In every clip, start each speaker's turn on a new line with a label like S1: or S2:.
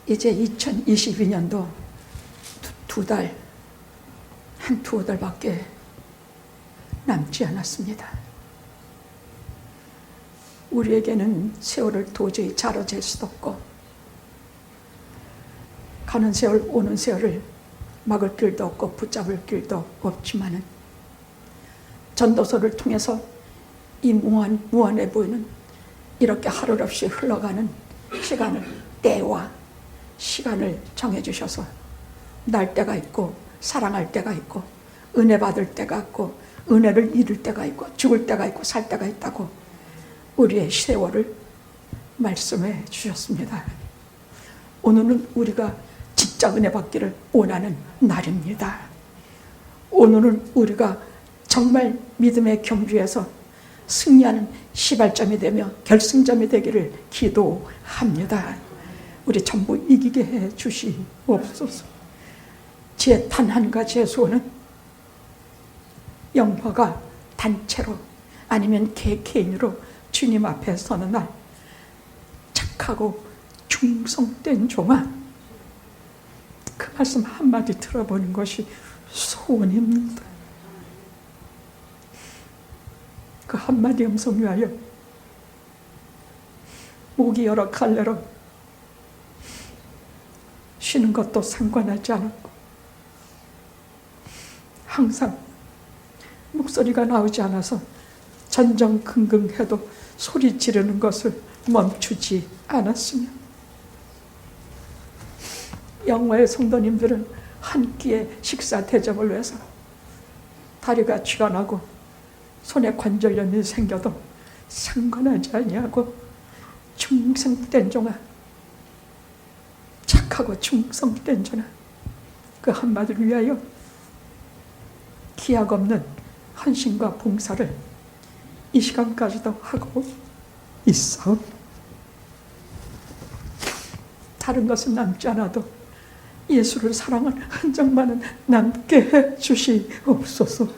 S1: 이제 2022년도 두 달, 한 두어 달밖에 남지 않았습니다. 우리에게는 세월을 도저히 자로잴 수도 없고, 가는 세월 오는 세월을 막을 길도 없고 붙잡을 길도 없지만은, 전도서를 통해서 이 무한해 보이는 이렇게 하루 없이 흘러가는 시간을, 때와 시간을 정해주셔서 날 때가 있고 사랑할 때가 있고 은혜 받을 때가 있고 은혜를 잃을 때가 있고 죽을 때가 있고 살 때가 있다고 우리의 세월을 말씀해 주셨습니다. 오늘은 우리가 진짜 은혜 받기를 원하는 날입니다. 오늘은 우리가 정말 믿음의 경주에서 승리하는 시발점이 되며 결승점이 되기를 기도합니다. 우리 전부 이기게 해 주시옵소서. 제 단 한 가지의 소원은 영화가 단체로 아니면 개인으로 주님 앞에 서는 날 착하고 충성된 종아, 그 말씀 한마디 들어보는 것이 소원입니다. 그 한마디 음성 위하여 목이 여러 갈래로 쉬는 것도 상관하지 않았고, 항상 목소리가 나오지 않아서 전전긍긍해도 소리 지르는 것을 멈추지 않았으며, 영화의 성도님들은 한 끼의 식사 대접을 위해서 다리가 쥐가 나고 손에 관절염이 생겨도 상관하지 아니하고 충성된 종아, 착하고 충성된 종아, 그 한마디를 위하여 기약 없는 헌신과 봉사를 이 시간까지도 하고 있어. 다른 것은 남지 않아도 예수를 사랑하는 흔적만은 남게 해 주시옵소서.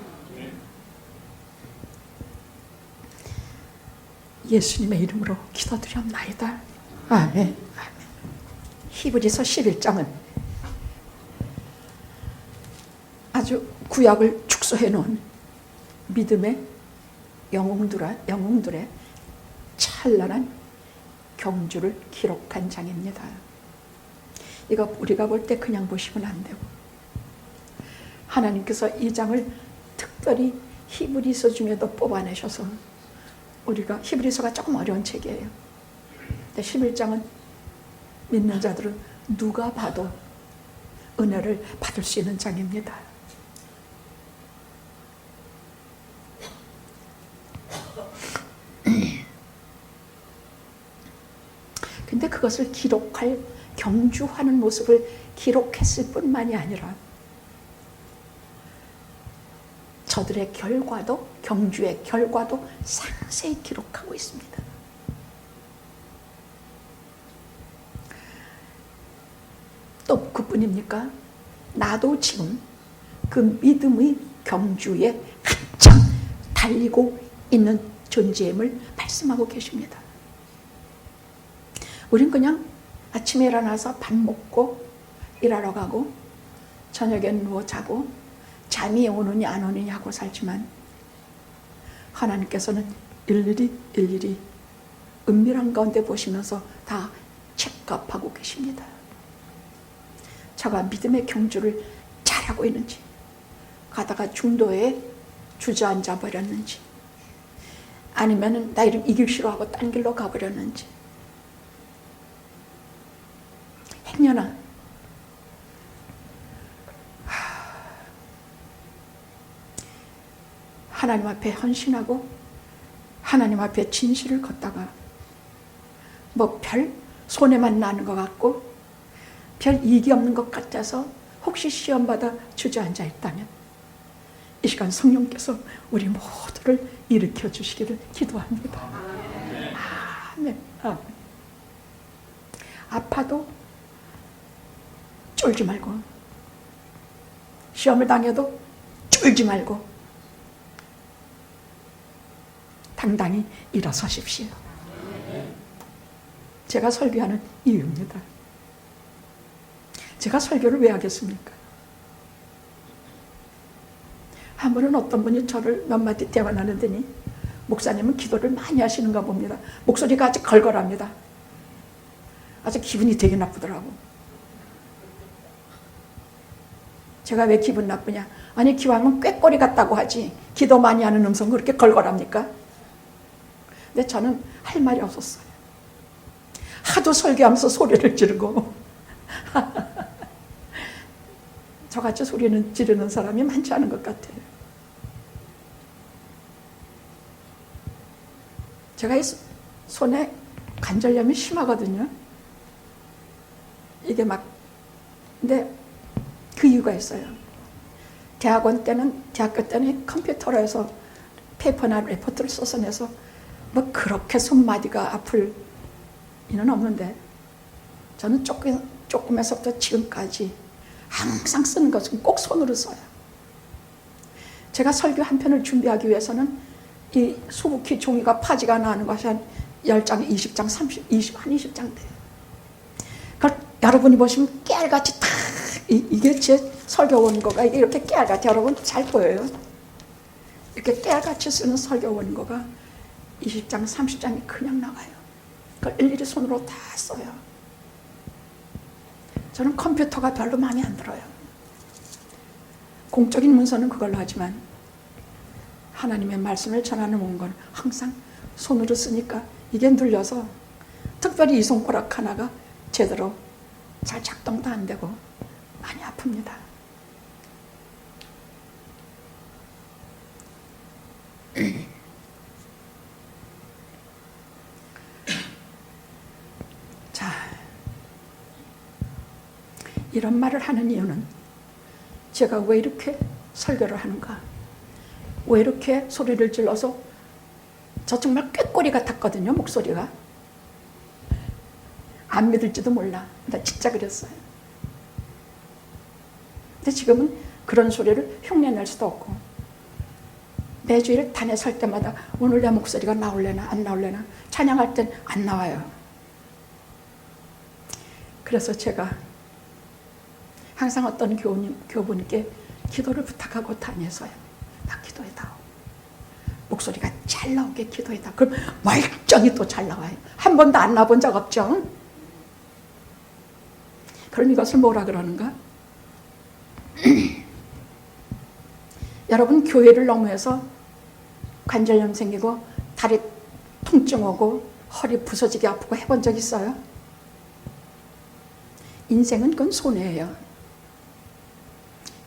S1: 예수님의 이름으로 기도드렸나이다. 아멘. 아멘. 히브리서 11장은 아주 구약을 축소해 놓은 믿음의 영웅들의 찬란한 경주를 기록한 장입니다. 이거 우리가 볼 때 그냥 보시면 안 되고, 하나님께서 이 장을 특별히 히브리서 중에도 뽑아내셔서, 우리가 히브리서가 조금 어려운 책이에요. 근데 11장은 믿는 자들은 누가 봐도 은혜를 받을 수 있는 장입니다. 근데 그것을 기록할, 경주하는 모습을 기록했을 뿐만이 아니라 저들의 결과도, 경주의 결과도 상세히 기록하고 있습니다. 또 그뿐입니까? 나도 지금 그 믿음의 경주에 한참 달리고 있는 존재임을 말씀하고 계십니다. 우린 그냥 아침에 일어나서 밥 먹고 일하러 가고 저녁에 누워 자고 잠이 오느냐 안 오느냐 하고 살지만, 하나님께서는 일일이 은밀한 가운데 보시면서 다 체크업하고 계십니다. 제가 믿음의 경주를 잘하고 있는지, 가다가 중도에 주저앉아 버렸는지, 아니면 나 이름 이 길 싫어하고 딴 길로 가버렸는지. 행여나 하나님 앞에 헌신하고 하나님 앞에 진실을 걷다가 뭐 별 손해만 나는 것 같고 별 이익이 없는 것 같아서 혹시 시험받아 주저앉아 있다면, 이 시간 성령께서 우리 모두를 일으켜 주시기를 기도합니다. 아멘. 아멘. 아파도 쫄지 말고, 시험을 당해도 쫄지 말고 당당히 일어서십시오. 제가 설교하는 이유입니다. 제가 설교를 왜 하겠습니까? 한 번은 어떤 분이 저를 몇 마디 대화 나누더니 목사님은 기도를 많이 하시는가 봅니다. 목소리가 아주 걸걸합니다. 아주 기분이 되게 나쁘더라고. 제가 왜 기분 나쁘냐? 아니 기왕이면 꾀꼬리 같다고 하지 기도 많이 하는 음성 그렇게 걸걸합니까? 근데 저는 할 말이 없었어요. 하도 설교하면서 소리를 지르고 저같이 소리는 지르는 사람이 많지 않은 것 같아요. 제가 이 손에 관절염이 심하거든요. 이게 막 근데 그 이유가 있어요. 대학교 때는 컴퓨터로 해서 페이퍼나 레포트를 써서 내서 뭐 그렇게 손마디가 아플 이는 없는데 저는 조금에서부터 지금까지 항상 쓰는 것은 꼭 손으로 써요. 제가 설교 한 편을 준비하기 위해서는 이 수북히 종이가 파지가 나는 것이 한 10장, 20장, 20장 돼요. 그걸 여러분이 보시면 깨알같이 다 이게 제 설교 원고가 이렇게 깨알같이 여러분 잘 보여요. 이렇게 깨알같이 쓰는 설교 원고가 20장, 30장이 그냥 나와요. 그걸 일일이 손으로 다 써요. 저는 컴퓨터가 별로 마음에 안 들어요. 공적인 문서는 그걸로 하지만 하나님의 말씀을 전하는 건 항상 손으로 쓰니까 이게 눌려서 특별히 이 손가락 하나가 제대로 잘 작동도 안 되고 많이 아픕니다. 자, 이런 말을 하는 이유는 제가 왜 이렇게 설교를 하는가? 왜 이렇게 소리를 질러서 저 정말 꾀꼬리 같았거든요, 목소리가. 안 믿을지도 몰라. 나 진짜 그랬어요. 근데 지금은 그런 소리를 흉내낼 수도 없고 매주일 단에 설 때마다 오늘 내 목소리가 나올래나 안 나올래나 찬양할 땐 안 나와요. 그래서 제가 항상 어떤 교부님께 기도를 부탁하고 다녀서요. 나 기도해다오. 목소리가 잘 나오게 기도해다오. 그럼 멀쩡히 또 잘 나와요. 한 번도 안 나본 적 없죠? 그럼 이것을 뭐라 그러는가? 여러분 교회를 너무해서 관절염 생기고 다리 통증 오고 허리 부서지게 아프고 해본 적 있어요? 인생은 그건 손해예요.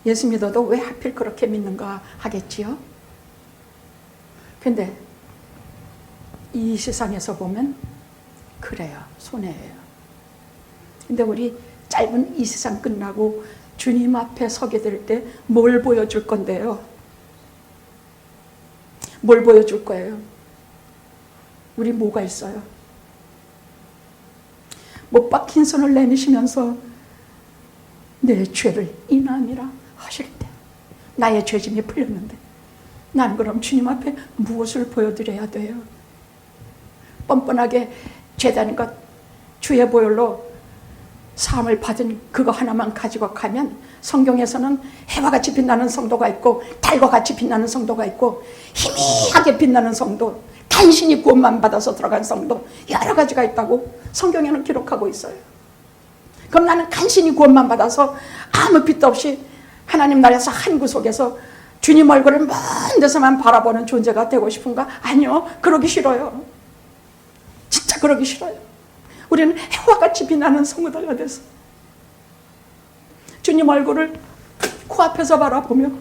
S1: 예수 믿어도 왜 하필 그렇게 믿는가 하겠지요? 근데 이 세상에서 보면 그래요. 손해예요. 근데 우리 짧은 이 세상 끝나고 주님 앞에 서게 될 때 뭘 보여줄 건데요? 뭘 보여줄 거예요? 우리 뭐가 있어요? 못 박힌 손을 내미시면서 내 죄를 인함이라 하실 때 나의 죄짐이 풀렸는데 난 그럼 주님 앞에 무엇을 보여드려야 돼요? 뻔뻔하게 죄다는 것 주의 보혈로 사함을 받은 그거 하나만 가지고 가면 성경에서는 해와 같이 빛나는 성도가 있고 달과 같이 빛나는 성도가 있고 희미하게 빛나는 성도, 간신히 구원만 받아서 들어간 성도 여러 가지가 있다고 성경에는 기록하고 있어요. 그럼 나는 간신히 구원만 받아서 아무 빛도 없이 하나님 나라에서 한 구석에서 주님 얼굴을 먼 데서만 바라보는 존재가 되고 싶은가? 아니요. 그러기 싫어요. 진짜 그러기 싫어요. 우리는 해와 같이 빛나는 성도가 돼서 주님 얼굴을 코앞에서 바라보며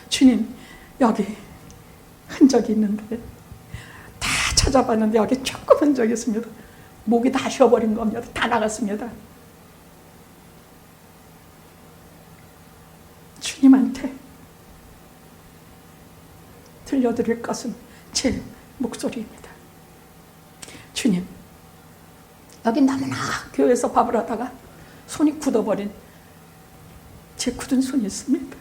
S1: 주님 여기 흔적이 있는데 다 찾아봤는데 여기 조금 흔적이 있습니다. 목이 다 쉬어버린 겁니다. 다 나갔습니다. 주님한테 들려드릴 것은 제 목소리입니다. 주님, 여기 너무나 교회에서 밥을 하다가 손이 굳어버린 제 굳은 손이 있습니다.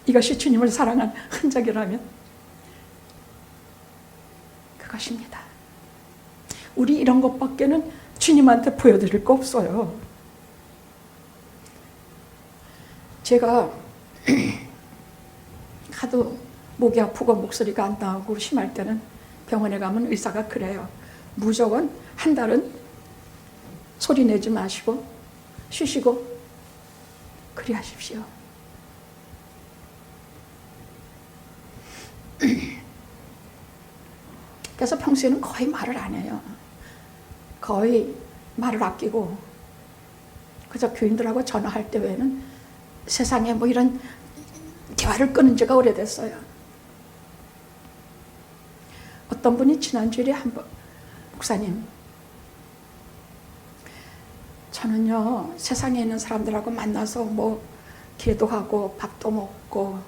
S1: 이것이 주님을 사랑한 흔적이라면 그것입니다. 우리 이런 것밖에는 주님한테 보여드릴 거 없어요. 제가 하도 목이 아프고 목소리가 안 나오고 심할 때는 병원에 가면 의사가 그래요. 무조건 한 달은 소리 내지 마시고 쉬시고 그리 하십시오. 그래서 평소에는 거의 말을 안 해요. 거의 말을 아끼고 그저 교인들하고 전화할 때 외에는 세상에 뭐 이런 대화를 끊은 지가 오래됐어요. 어떤 분이 지난주에 한번 목사님, 저는요 세상에 있는 사람들하고 만나서 뭐 기도하고 밥도 먹고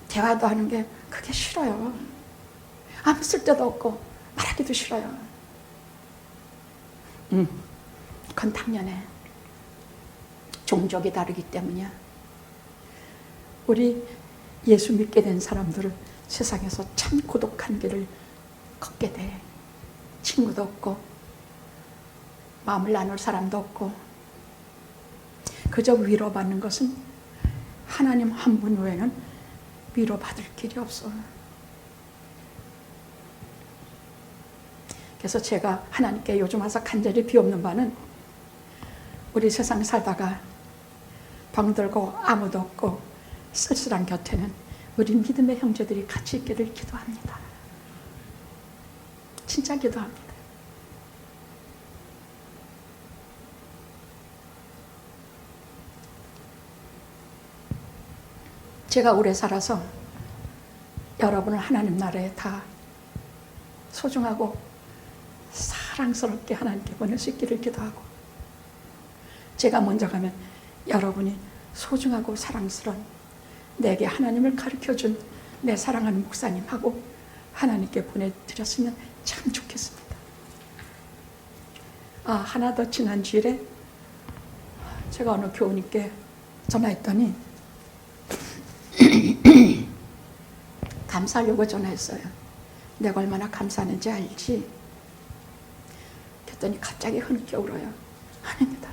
S1: 대화도 하는 게 그게 싫어요. 아무 쓸데도 없고 말하기도 싫어요. 그건 당연해. 종족이 다르기 때문이야. 우리 예수 믿게 된 사람들은 세상에서 참 고독한 길을 걷게 돼. 친구도 없고 마음을 나눌 사람도 없고 그저 위로받는 것은 하나님 한 분 외에는 위로받을 길이 없어. 그래서 제가 하나님께 요즘 와서 간절히 비옵는 바는 우리 세상 살다가 병들고 아무도 없고 쓸쓸한 곁에는 우리 믿음의 형제들이 같이 있기를 기도합니다. 진짜 기도합니다. 제가 오래 살아서 여러분을 하나님 나라에 다 소중하고 사랑스럽게 하나님께 보낼 수 있기를 기도하고, 제가 먼저 가면 여러분이 소중하고 사랑스러운 내게 하나님을 가르쳐준 내 사랑하는 목사님하고 하나님께 보내드렸으면 참 좋겠습니다. 하나 더, 지난 주일에 제가 어느 교우님께 전화했더니 감사하려고 전화했어요. 내가 얼마나 감사하는지 알지? 그랬더니 갑자기 흐느껴 울어요. 아닙니다.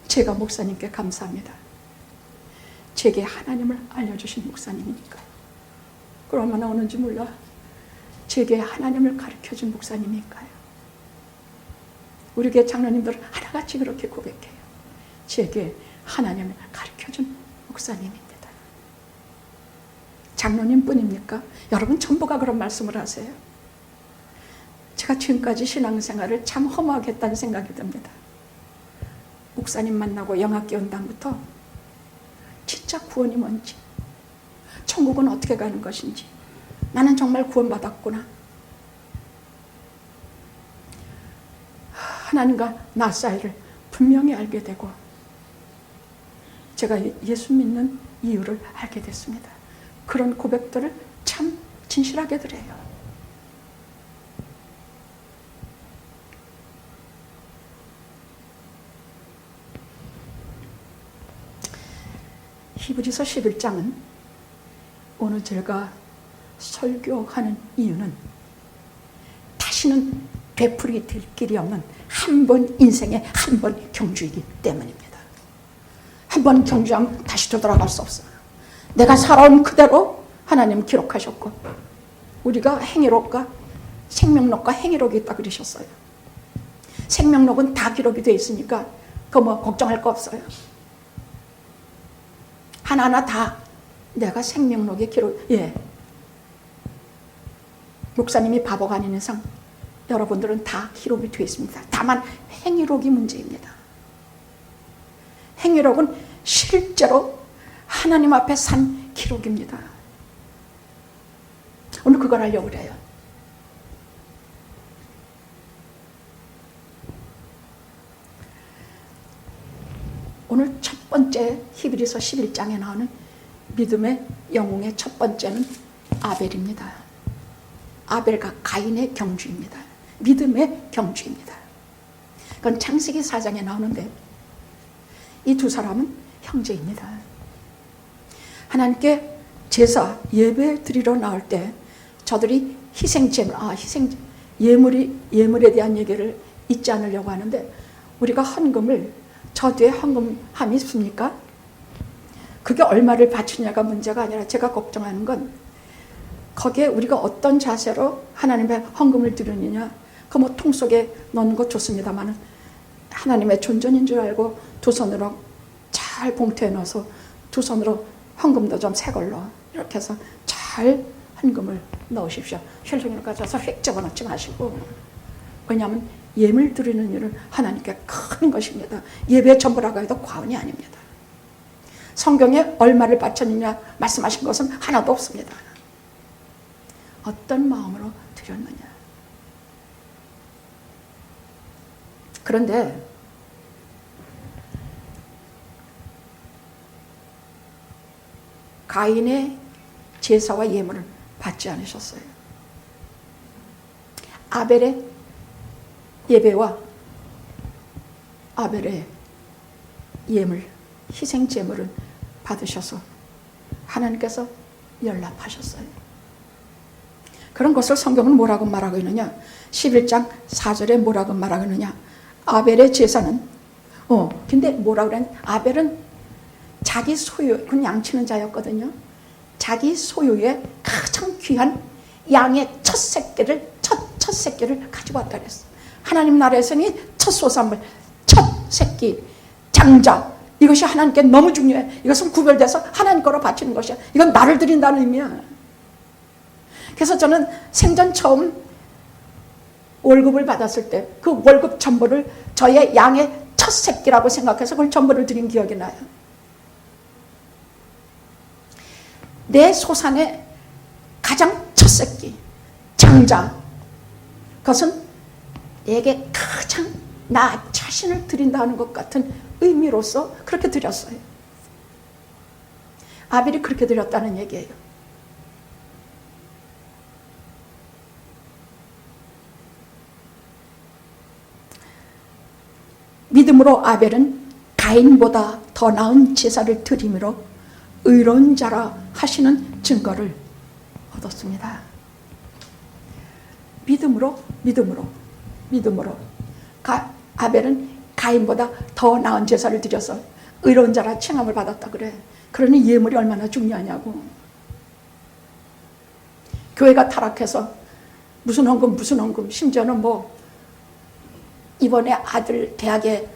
S1: 제가 목사님께 감사합니다. 제게 하나님을 알려주신 목사님이니까요. 그걸 얼마나 오는지 몰라. 제게 하나님을 가르쳐준 목사님이니까요. 우리 교회 장로님들은 하나같이 그렇게 고백해요. 제게 하나님을 가르쳐준 목사님입니다. 장로님 뿐입니까? 여러분 전부가 그런 말씀을 하세요. 제가 지금까지 신앙생활을 참 허무하게 했다는 생각이 듭니다. 목사님 만나고 영학교 연당부터 진짜 구원이 뭔지, 천국은 어떻게 가는 것인지, 나는 정말 구원받았구나, 하나님과 나 사이를 분명히 알게 되고 제가 예수 믿는 이유를 알게 됐습니다. 그런 고백들을 참 진실하게 드려요. 히브리서 11장은 오늘 제가 설교하는 이유는 다시는 되풀이 될 길이 없는 한 번 인생의 한 번 경주이기 때문입니다. 한 번 경주하면 다시 되돌아갈 수 없어요. 내가 살아온 그대로 하나님 기록하셨고, 우리가 행위록과 생명록과 행위록이 있다 그러셨어요. 생명록은 다 기록이 되어 있으니까 그거 뭐 걱정할 거 없어요. 하나하나 다 내가 생명록에 기록, 목사님이 바보가 아닌 이상 여러분들은 다 기록이 되어 있습니다. 다만 행위록이 문제입니다. 행위록은 실제로 하나님 앞에 산 기록입니다. 오늘 그걸 하려고 그래요. 오늘 첫 번째 히브리서 11장에 나오는 믿음의 영웅의 첫 번째는 아벨입니다. 아벨과 가인의 경주입니다. 믿음의 경주입니다. 그건 창세기 4장에 나오는데 이 두 사람은 형제입니다. 하나님께 제사 예배 드리러 나올 때 저들이 희생제물, 예물에 대한 얘기를 잊지 않으려고 하는데, 우리가 헌금을, 저 뒤에 헌금함이 있습니까? 그게 얼마를 바치냐가 문제가 아니라 제가 걱정하는 건 거기에 우리가 어떤 자세로 하나님의 헌금을 드리느냐. 그 뭐 통 속에 넣는 거 좋습니다만 하나님의 존전인 줄 알고 두 손으로 잘 봉투에 넣어서 두 손으로 헌금도 좀 새 걸로 이렇게 해서 잘 헌금을 넣으십시오. 혈통으로 가져서 휙 집어넣지 마시고. 왜냐하면 예물 드리는 일은 하나님께 큰 것입니다. 예배의 전부라고 해도 과언이 아닙니다. 성경에 얼마를 바쳤느냐 말씀하신 것은 하나도 없습니다. 어떤 마음으로 드렸느냐. 그런데 가인의 제사와 예물을 받지 않으셨어요. 아벨의 예배와 아벨의 예물, 희생제물을 받으셔서 하나님께서 연락하셨어요. 그런 것을 성경은 뭐라고 말하고 있느냐. 11장 4절에 뭐라고 말하고 있느냐. 아벨의 제사는 근데 뭐라고 그랬냐. 아벨은 자기 소유, 그건 양치는 자였거든요. 자기 소유의 가장 귀한 양의 첫 새끼를 가지고 왔다 그랬어. 하나님 나라에서는 첫 소산물, 첫 새끼, 장자, 이것이 하나님께 너무 중요해. 이것은 구별돼서 하나님 거로 바치는 것이야. 이건 나를 드린다는 의미야. 그래서 저는 생전 처음 월급을 받았을 때 그 월급 전부를 저의 양의 첫 새끼라고 생각해서 그걸 전부를 드린 기억이 나요. 내 소산의 가장 첫 새끼, 장자, 그것은 내게 가장 나 자신을 드린다는 것 같은 의미로서 그렇게 드렸어요. 아벨이 그렇게 드렸다는 얘기예요. 믿음으로 아벨은 가인보다 더 나은 제사를 드림으로 의로운 자라 하시는 증거를 얻었습니다. 믿음으로 아벨은 가인보다 더 나은 제사를 드려서 의로운 자라 칭함을 받았다 그래. 그러니 예물이 얼마나 중요하냐고. 교회가 타락해서 무슨 헌금, 심지어는 뭐 이번에 아들 대학에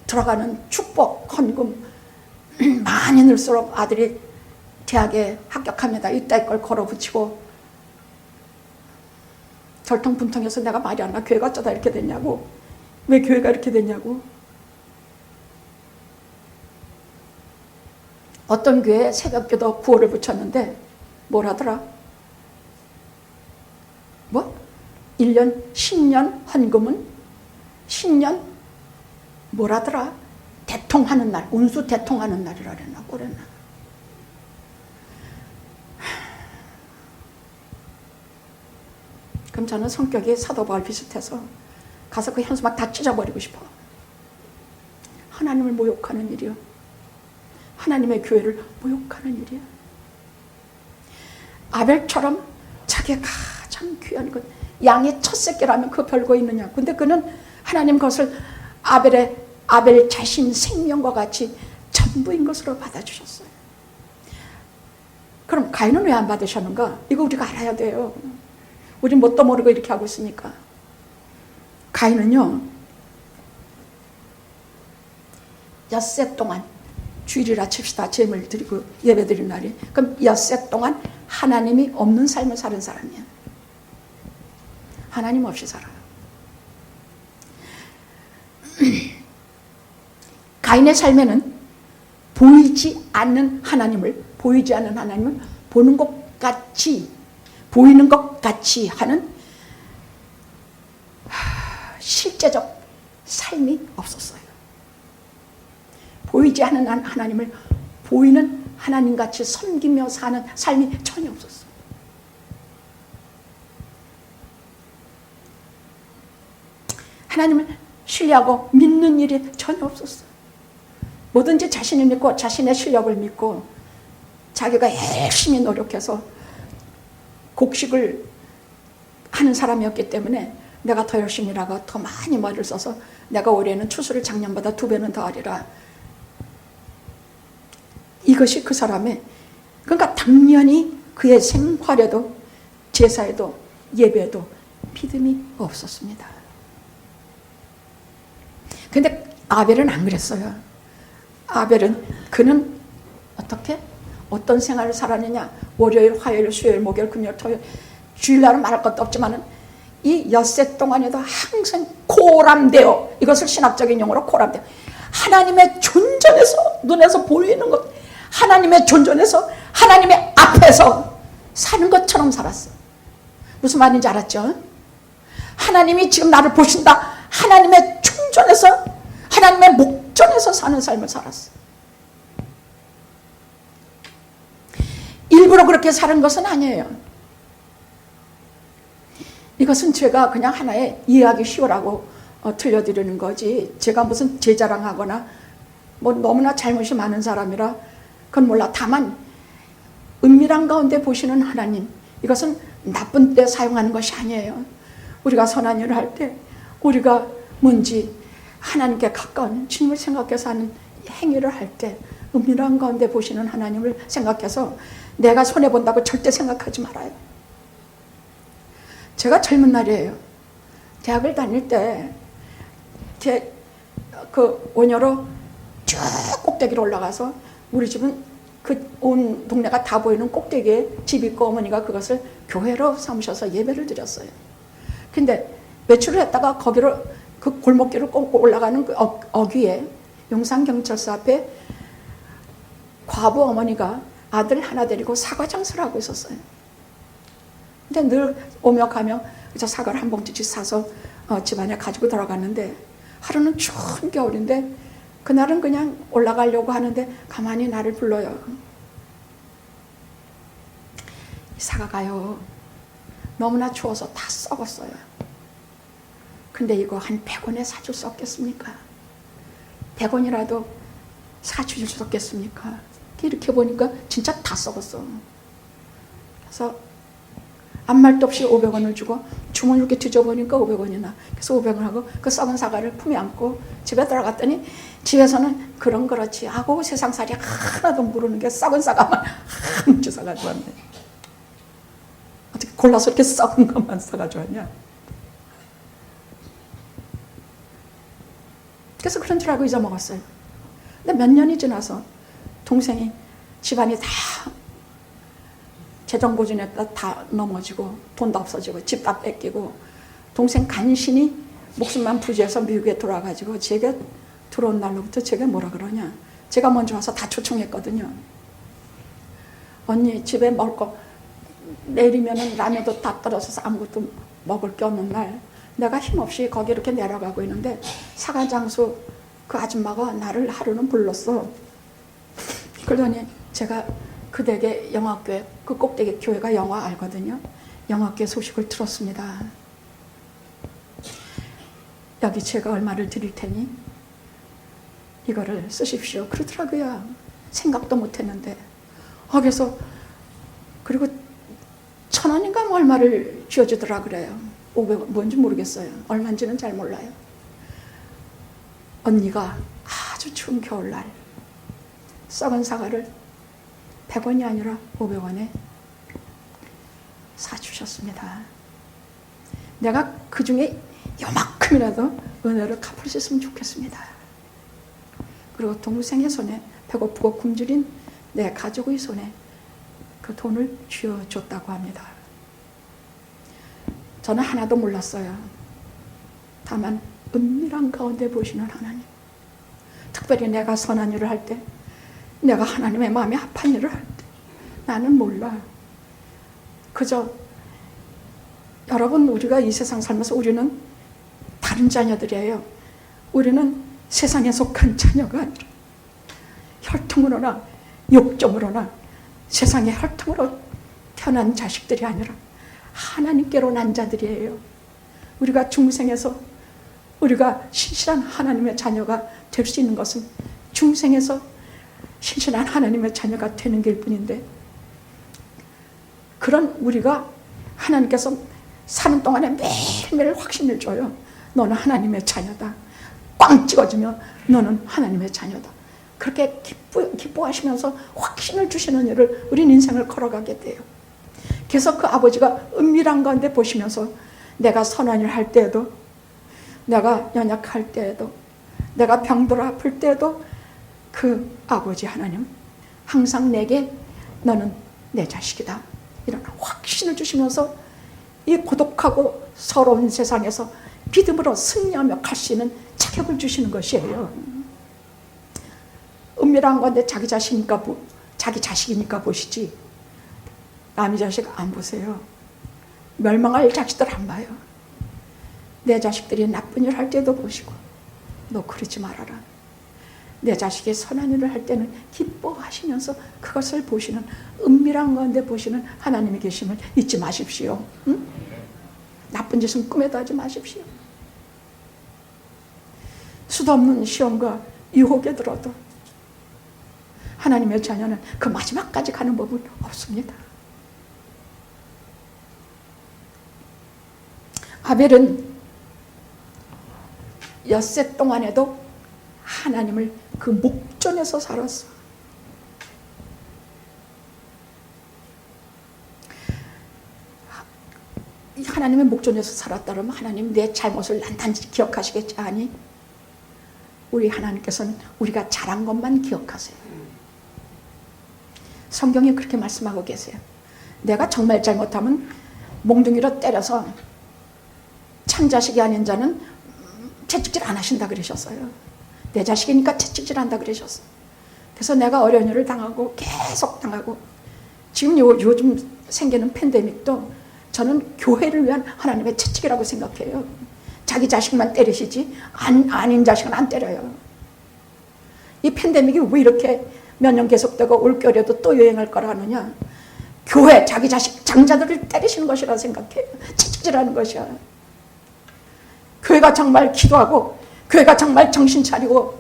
S1: 들어가는 축복 헌금 많이 넣을수록 아들이 대학에 합격합니다. 이따 걸 걸어붙이고 절통분통해서 내가 말이 안 나. 교회가 어쩌다 이렇게 됐냐고. 왜 교회가 이렇게 됐냐고. 어떤 교회에 새벽기도 구호를 붙였는데 뭘 하더라? 1년 10년 헌금은 10년 뭐라더라? 대통하는 날, 운수 대통하는 날이라 그랬나? 그럼 저는 성격이 사도 바울 비슷해서 가서 그 현수막 다 찢어버리고 싶어. 하나님을 모욕하는 일이요. 하나님의 교회를 모욕하는 일이야. 아벨처럼 자기가 가장 귀한 것, 양의 첫 새끼라면 그 별거 있느냐. 근데 그는 하나님 것을 아벨 자신 생명과 같이 전부인 것으로 받아주셨어요. 그럼 가인은 왜 안 받으셨는가? 이거 우리가 알아야 돼요. 우리 뭣도 모르고 이렇게 하고 있으니까. 가인은요, 엿새 동안, 주일이라 칩시다. 제물 드리고 예배 드린 날이. 그럼 엿새 동안 하나님이 없는 삶을 사는 사람이야. 하나님 없이 살아요. 가인의 삶에는 보이지 않는 하나님을 보는 것 같이, 보이는 것 같이 하는 실제적 삶이 없었어요. 보이지 않는 하나님을 보이는 하나님같이 섬기며 사는 삶이 전혀 없었어요. 하나님을 신뢰하고 믿는 일이 전혀 없었어요. 뭐든지 자신을 믿고 자신의 실력을 믿고 자기가 열심히 노력해서 곡식을 하는 사람이었기 때문에 내가 더 열심히 일하고 더 많이 머리를 써서 내가 올해는 추수를 작년보다 2배는 더 하리라. 이것이 그 사람의, 그러니까 당연히 그의 생활에도 제사에도 예배에도 믿음이 없었습니다. 근데 아벨은 안 그랬어요. 아벨은 그는 어떻게? 어떤 생활을 살았느냐? 월요일, 화요일, 수요일, 목요일, 금요일, 토요일, 주일날은 말할 것도 없지만은 이 엿새 동안에도 항상 코람되어, 이것을 신학적인 용어로 코람되어, 하나님의 존전에서, 눈에서 보이는 것, 하나님의 존전에서 하나님의 앞에서 사는 것처럼 살았어. 무슨 말인지 알았죠? 하나님이 지금 나를 보신다. 하나님의 충전에서, 하나님의 목전에서 사는 삶을 살았어. 일부러 그렇게 사는 것은 아니에요. 이것은 제가 그냥 하나의 이해하기 쉬우라고 들려드리는 거지, 제가 무슨 제 자랑하거나 뭐 너무나 잘못이 많은 사람이라 그건 몰라. 다만 은밀한 가운데 보시는 하나님, 이것은 나쁜 때 사용하는 것이 아니에요. 우리가 선한 일을 할 때 우리가 뭔지 하나님께 가까운 주님을 생각해서 하는 행위를 할 때 은밀한 가운데 보시는 하나님을 생각해서 내가 손해본다고 절대 생각하지 말아요. 제가 젊은 날이에요. 대학을 다닐 때 그 원효로 쭉 꼭대기로 올라가서, 우리 집은 그 온 동네가 다 보이는 꼭대기에 집 있고 어머니가 그것을 교회로 삼으셔서 예배를 드렸어요. 근데 외출을 했다가 거기로 그 골목길을 꺾고 올라가는 그 어귀에 용산경찰서 앞에 과부 어머니가 아들 하나 데리고 사과 장사를 하고 있었어요. 근데 늘 오며 가며 저 사과를 한 봉지씩 사서 집안에 가지고 들어갔는데, 하루는 추운 겨울인데 그날은 그냥 올라가려고 하는데 가만히 나를 불러요. 이 사과가요 너무나 추워서 다 썩었어요. 근데 이거 한 100원에 사줄 수 없겠습니까? 100원이라도 사줄 수 없겠습니까? 이렇게 보니까 진짜 다 썩었어. 그래서 아무 말도 없이 500원을 주고 주머니 이렇게 뒤져보니까 500원이나. 그래서 500원 하고 그 썩은 사과를 품에 안고 집에 들어갔더니, 집에서는 그렇지 하고 세상살이 하나도 모르는 게 썩은 사과만 한 문제 사가지고 왔네. 어떻게 골라서 이렇게 썩은 것만 사가지고 왔냐. 그래서 그런 줄 알고 잊어먹었어요. 근데 몇 년이 지나서 동생이 집안이 다 재정보증에다 다 넘어지고 돈도 없어지고 집 다 뺏기고, 동생 간신히 목숨만 부지해서 미국에 돌아가지고 제게 들어온 날로부터 제게 뭐라 그러냐, 제가 먼저 와서 다 초청했거든요. 언니 집에 먹을 거 내리면은 라면도 다 떨어져서 아무것도 먹을 게 없는 날, 내가 힘없이 거기 이렇게 내려가고 있는데 사과장수 그 아줌마가 나를 하루는 불렀어. 그러더니 제가 그 댁에 영화교회, 그 꼭대기 교회가 영화 알거든요. 영화교회 소식을 들었습니다. 여기 제가 얼마를 드릴 테니 이거를 쓰십시오. 그러더라고요. 생각도 못했는데. 그래서 그리고 1,000원인가 뭐 얼마를 쥐어주더라 그래요. 500원 뭔지 모르겠어요. 얼마인지는 잘 몰라요. 언니가 아주 추운 겨울날 썩은 사과를 100원이 아니라 500원에 사주셨습니다. 내가 그 중에 요만큼이라도 은혜를 갚을 수 있으면 좋겠습니다. 그리고 동생의 손에 배고프고 굶주린 내 가족의 손에 그 돈을 쥐어줬다고 합니다. 저는 하나도 몰랐어요. 다만 은밀한 가운데 보시는 하나님, 특별히 내가 선한 일을 할 때, 내가 하나님의 마음에 합한 일을 할 때 나는 몰라. 그저 여러분, 우리가 이 세상 살면서 우리는 다른 자녀들이에요. 우리는 세상에 속한 자녀가 아니라 혈통으로나 욕정으로나 세상의 혈통으로 태어난 자식들이 아니라 하나님께로 난 자들이에요. 우리가 중생에서 우리가 신실한 하나님의 자녀가 될 수 있는 것은 중생에서 신실한 하나님의 자녀가 되는 길 뿐인데, 그런 우리가 하나님께서 사는 동안에 매일매일 확신을 줘요. 너는 하나님의 자녀다. 꽝 찍어주며 너는 하나님의 자녀다. 그렇게 기뻐하시면서 확신을 주시는 일을 우린 인생을 걸어가게 돼요. 그래서 그 아버지가 은밀한 가운데 보시면서 내가 선한 일 할 때에도, 내가 연약할 때에도, 내가 병들어 아플 때에도 그 아버지 하나님 항상 내게 너는 내 자식이다, 이런 확신을 주시면서 이 고독하고 서러운 세상에서 믿음으로 승리하며 갈 수 있는 자격을 주시는 것이에요. 은밀한 건데 자기 자식이니까 보시지 남의 자식 안 보세요. 멸망할 자식들 안 봐요. 내 자식들이 나쁜 일 할 때도 보시고 너 그러지 말아라. 내 자식이 선한 일을 할 때는 기뻐하시면서 그것을 보시는, 은밀한 가운데 보시는 하나님이 계심을 잊지 마십시오. 응? 나쁜 짓은 꿈에도 하지 마십시오. 수도 없는 시험과 유혹에 들어도 하나님의 자녀는 그 마지막까지 가는 법은 없습니다. 아벨은 엿새 동안에도 하나님을 그 목전에서 살았어. 하나님의 목전에서 살았다 그러면 하나님 내 잘못을 난단지 기억하시겠지? 아니, 우리 하나님께서는 우리가 잘한 것만 기억하세요. 성경에 그렇게 말씀하고 계세요. 내가 정말 잘못하면 몽둥이로 때려서 참 자식이 아닌 자는 채찍질 안 하신다 그러셨어요. 내 자식이니까 채찍질 한다 그러셨어요. 그래서 내가 어려운 일을 당하고 계속 당하고, 지금 요즘 생기는 팬데믹도 저는 교회를 위한 하나님의 채찍이라고 생각해요. 자기 자식만 때리시지 아닌 자식은 안 때려요. 이 팬데믹이 왜 이렇게 몇 년 계속되고 올겨울에도 또 유행할 거라 하느냐. 교회 자기 자식 장자들을 때리시는 것이라 생각해요. 채찍질하는 것이야. 교회가 정말 기도하고 교회가 정말 정신 차리고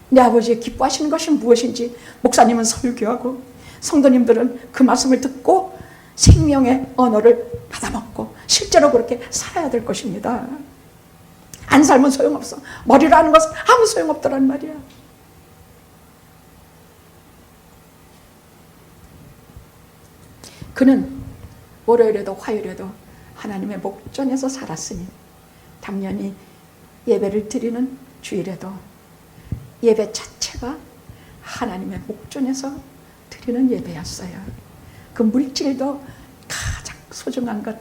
S1: 내 아버지의 기뻐하시는 것이 무엇인지 목사님은 설교하고 성도님들은 그 말씀을 듣고 생명의 언어를 받아먹고 실제로 그렇게 살아야 될 것입니다. 안 살면 소용없어. 머리로 하는 것은 아무 소용없더란 말이야. 그는 월요일에도 화요일에도 하나님의 목전에서 살았으니 당연히 예배를 드리는 주일에도 예배 자체가 하나님의 목전에서 드리는 예배였어요. 그 물질도 가장 소중한 것,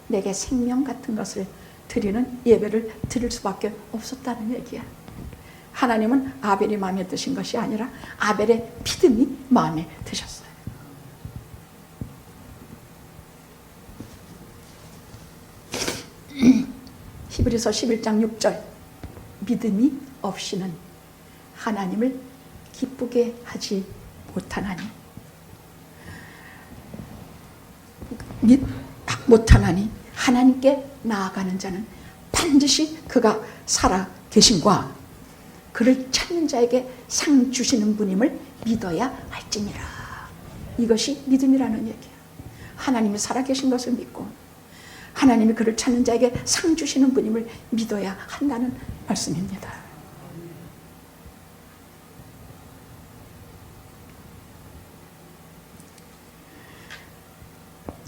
S1: 내게 생명 같은 것을 드리는 예배를 드릴 수밖에 없었다는 얘기야. 하나님은 아벨이 마음에 드신 것이 아니라 아벨의 믿음이 마음에 드셨어요. 히브리서 11장 6절, 믿음이 없이는 하나님을 기쁘게 하지 못하나니, 못하나니 하나님께 나아가는 자는 반드시 그가 살아 계신과 그를 찾는 자에게 상 주시는 분임을 믿어야 할지니라. 이것이 믿음이라는 얘기야. 하나님이 살아 계신 것을 믿고 하나님이 그를 찾는 자에게 상 주시는 분임을 믿어야 한다는 말씀입니다.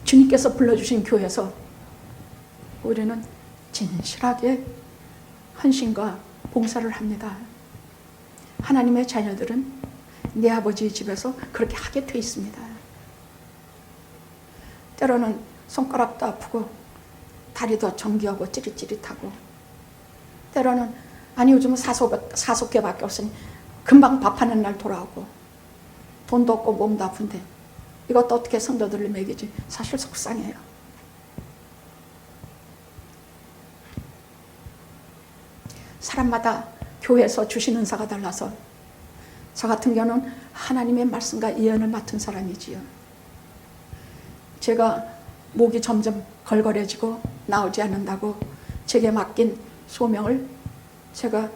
S1: 주님께서 불러주신 교회에서 우리는 진실하게 헌신과 봉사를 합니다. 하나님의 자녀들은 내 아버지의 집에서 그렇게 하게 돼 있습니다. 때로는 손가락도 아프고 다리도 정기하고 찌릿찌릿하고, 때로는 아니 요즘은 사소개밖에 없으니 금방 밥하는 날 돌아오고, 돈도 없고 몸도 아픈데 이것도 어떻게 성도들을 먹이지? 사실 속상해요. 사람마다 교회에서 주신 은사가 달라서 저 같은 경우는 하나님의 말씀과 예언을 맡은 사람이지요. 제가 목이 점점 걸걸해지고 나오지 않는다고 제게 맡긴 소명을 제가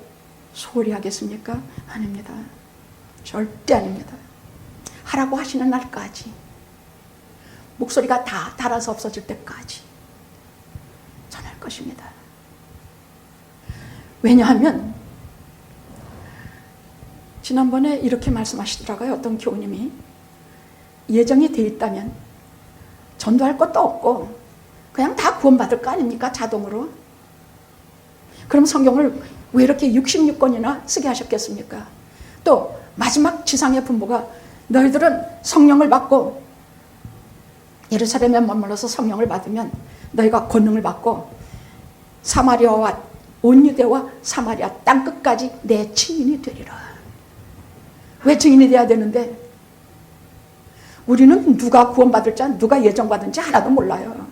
S1: 소홀히 하겠습니까? 아닙니다. 절대 아닙니다. 하라고 하시는 날까지, 목소리가 다 닳아서 없어질 때까지 것입니다. 왜냐하면 지난번에 이렇게 말씀하시더라고요. 어떤 교우님이 예정이 돼 있다면 전도할 것도 없고 그냥 다 구원받을 거 아닙니까? 자동으로. 그럼 성경을 왜 이렇게 66권이나 쓰게 하셨겠습니까? 또 마지막 지상의 분부가 너희들은 성령을 받고 예루살렘에 머물러서 성령을 받으면 너희가 권능을 받고 사마리아와 온 유대와 사마리아 땅끝까지 내 증인이 되리라. 왜 증인이 돼야 되는데? 우리는 누가 구원받을지 누가 예정받은지 하나도 몰라요.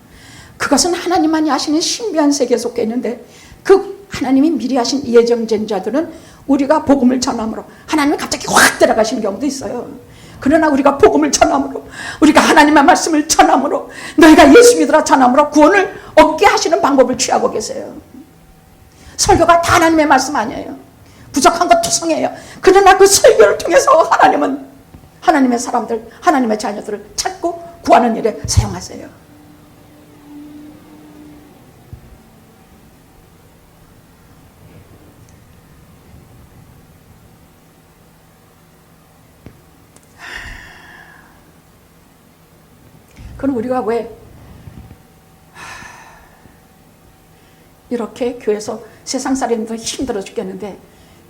S1: 그것은 하나님만이 하시는 신비한 세계에 속해 있는데 그 하나님이 미리 하신 예정된 자들은 우리가 복음을 전함으로 하나님이 갑자기 확 들어가시는 경우도 있어요. 그러나 우리가 복음을 전함으로 우리가 하나님의 말씀을 전함으로 너희가 예수 믿으라 전함으로 구원을 얻게 하시는 방법을 취하고 계세요. 설교가 다 하나님의 말씀 아니에요. 부족한 것 투성이에요. 그러나 그 설교를 통해서 하나님은 하나님의 사람들, 하나님의 자녀들을 찾고 구하는 일에 사용하세요. 그럼 우리가 왜 이렇게 교회에서 세상 살인도 힘들어 죽겠는데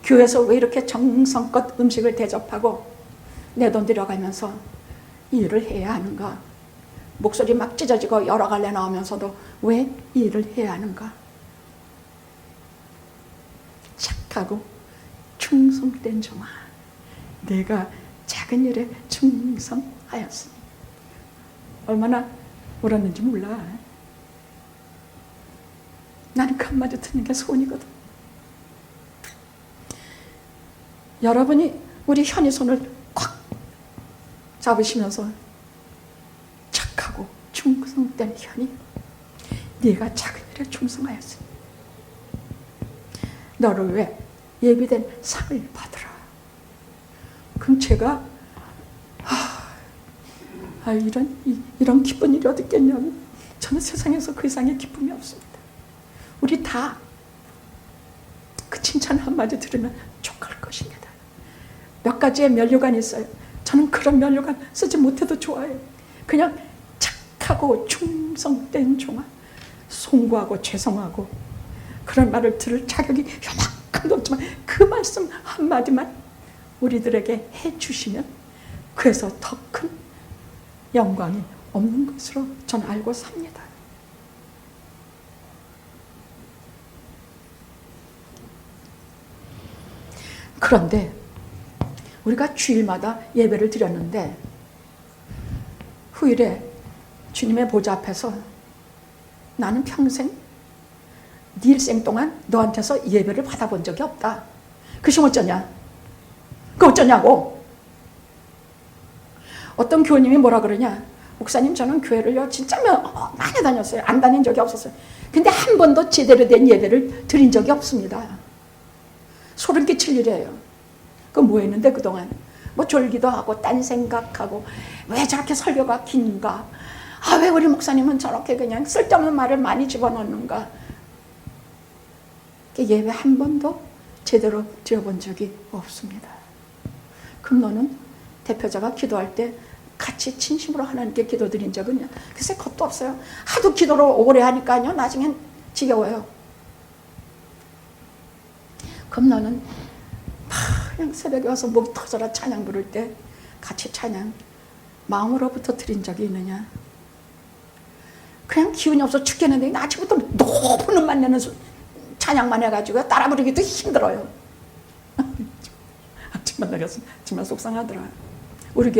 S1: 교회에서 왜 이렇게 정성껏 음식을 대접하고 내 돈 들여가면서 이 일을 해야 하는가? 목소리 막 찢어지고 여러 갈래 나오면서도 왜 이 일을 해야 하는가? 착하고 충성된 종아, 내가 작은 일에 충성하였으니. 얼마나 울었는지 몰라. 나는 그 한마디 듣는 게 소원이거든. 여러분이 우리 현이 손을 꽉 잡으시면서 착하고 충성된 현이, 네가 작은 일에 충성하였으니 너를 위해 예비된 상을 받으라. 그럼 제가 이런 기쁜 일이 어디 있겠냐면 저는 세상에서 그 이상의 기쁨이 없습니다. 우리 다 그 칭찬 한마디 들으면 족할 것입니다. 몇 가지의 면류관이 있어요. 저는 그런 면류관 쓰지 못해도 좋아요. 그냥 착하고 충성된 종아, 송구하고 죄송하고 그런 말을 들을 자격이 요만큼도 없지만 그 말씀 한마디만 우리들에게 해주시면 그래서 더 큰 영광이 없는 것으로 저는 알고 삽니다. 그런데 우리가 주일마다 예배를 드렸는데 후일에 주님의 보좌 앞에서 나는 평생 네 일생 동안 너한테서 예배를 받아본 적이 없다. 그것이 어쩌냐? 그거 어쩌냐고? 어떤 교우님이 뭐라 그러냐? 목사님, 저는 교회를요 진짜 많이 다녔어요. 안 다닌 적이 없었어요. 근데 한 번도 제대로 된 예배를 드린 적이 없습니다. 소름 끼칠 일이에요. 그 뭐 했는데 그동안? 뭐 졸기도 하고 딴 생각하고 왜 저렇게 설교가 긴가? 왜 우리 목사님은 저렇게 그냥 쓸데없는 말을 많이 집어넣는가? 예배 한 번도 제대로 드려본 적이 없습니다. 그럼 너는 대표자가 기도할 때 같이 진심으로 하나님께 기도드린 적은요? 글쎄 그것도 없어요. 하도 기도를 오래 하니까요 나중엔 지겨워요. 그럼 너는 그냥 새벽에 와서 목 터져라 찬양 부를 때 같이 찬양 마음으로부터 드린 적이 있느냐? 그냥 기운이 없어 죽겠는데 아침부터 높은 음만 내는 찬양만 해가지고 따라 부르기도 힘들어요. 아침만 나가서 정말 속상하더라. 우리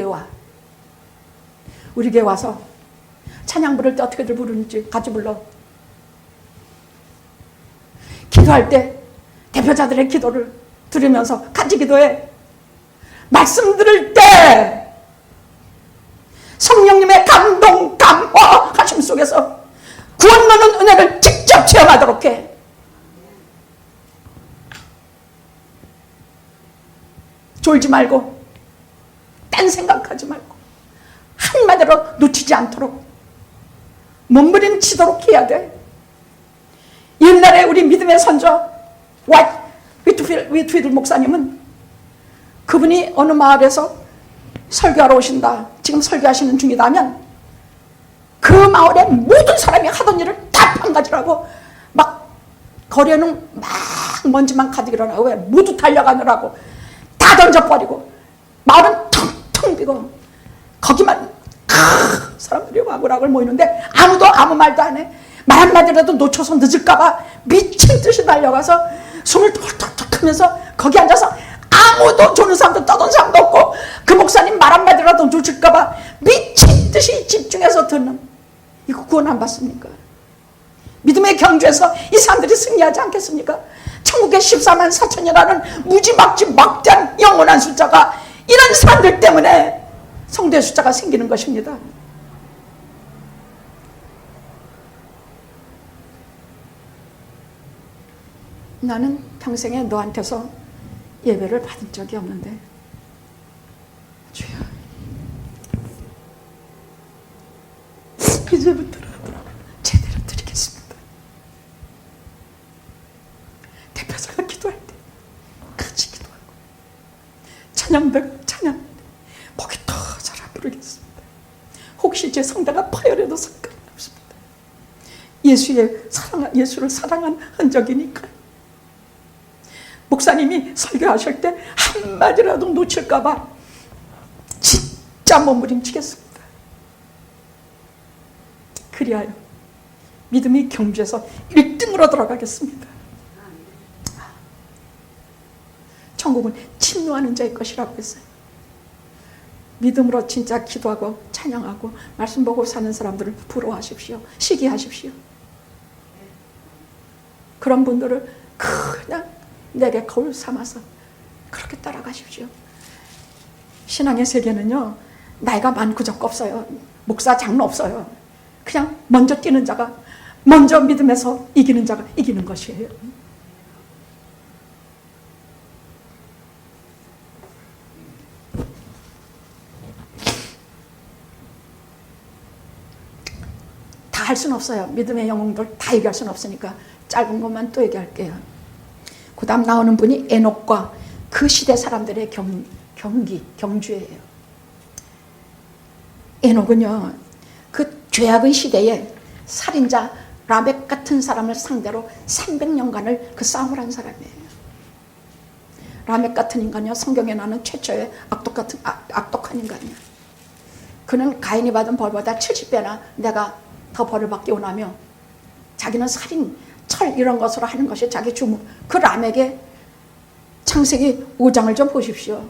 S1: 교회 와서 찬양 부를 때 어떻게들 부르는지 같이 불러. 기도할 때 대표자들의 기도를 들으면서 같이 기도해. 말씀 들을 때 성령님의 감동, 감화 하심 속에서 구원 넣는 은혜를 직접 체험하도록 해. 졸지 말고 딴 생각하지 말고 한마디로 놓치지 않도록 몸부림치도록 해야 돼. 옛날에 우리 믿음의 선조 위트필드 목사님은 그분이 어느 마을에서 설교하러 오신다, 지금 설교하시는 중이다면 그 마을의 모든 사람이 하던 일을 다 망가지라고 막 거리에는 막 먼지만 가득 일어나고 왜 모두 달려가느라고 다 던져버리고 마을은 텅텅 비고 거기만 사람들이 와글와글 모이는데 아무도 아무 말도 안 해. 말 한마디라도 놓쳐서 늦을까봐 미친 듯이 달려가서 숨을 턱턱턱 하면서 거기 앉아서 아무도 조는 사람도 떠든 사람도 없고 그 목사님 말 한마디라도 놓칠까봐 미친 듯이 집중해서 듣는, 이거 구원 안 받습니까? 믿음의 경주에서 이 사람들이 승리하지 않겠습니까? 천국의 14만 4천이라는 무지막지 막대한 영원한 숫자가 이런 사람들 때문에 성도의 숫자가 생기는 것입니다. 나는 평생에 너한테서 예배를 받은 적이 없는데 주여 이제부터라도 제대로 드리겠습니다. 대표자가 기도할 때 같이 기도하고 찬양대가 찬양 목이 터져라 부르겠습니다. 혹시 제 성대가 파열해도 상관없습니다. 예수를 사랑한 흔적이니까. 목사님이 설교하실 때 한마디라도 놓칠까봐 진짜 몸부림치겠습니다. 그리하여 믿음이 경주에서 1등으로 들어가겠습니다. 천국은 침노하는 자의 것이라고 했어요. 믿음으로 진짜 기도하고 찬양하고 말씀 보고 사는 사람들을 부러워하십시오. 시기하십시오. 그런 분들을 그냥 내게 거울 삼아서 그렇게 따라가십시오. 신앙의 세계는요, 나이가 많고 적고 없어요. 목사, 장로 없어요. 그냥 먼저 뛰는 자가, 먼저 믿음에서 이기는 자가 이기는 것이에요. 다 할 수는 없어요. 믿음의 영웅들 다 얘기할 수는 없으니까 짧은 것만 또 얘기할게요. 그 다음 나오는 분이 에녹과 그 시대 사람들의 경주예요. 에녹은요, 그 죄악의 시대에 살인자 라멕 같은 사람을 상대로 300년간을 그 싸움을 한 사람이에요. 라멕 같은 인간이요, 성경에 나오는 최초의 악독한 인간이에요. 그는 가인이 받은 벌보다 70배나 내가 더 벌을 받기 원하며 자기는 살인, 철 이런 것으로 하는 것이 자기 주무. 그 라멕의 창세기 5장을 좀 보십시오.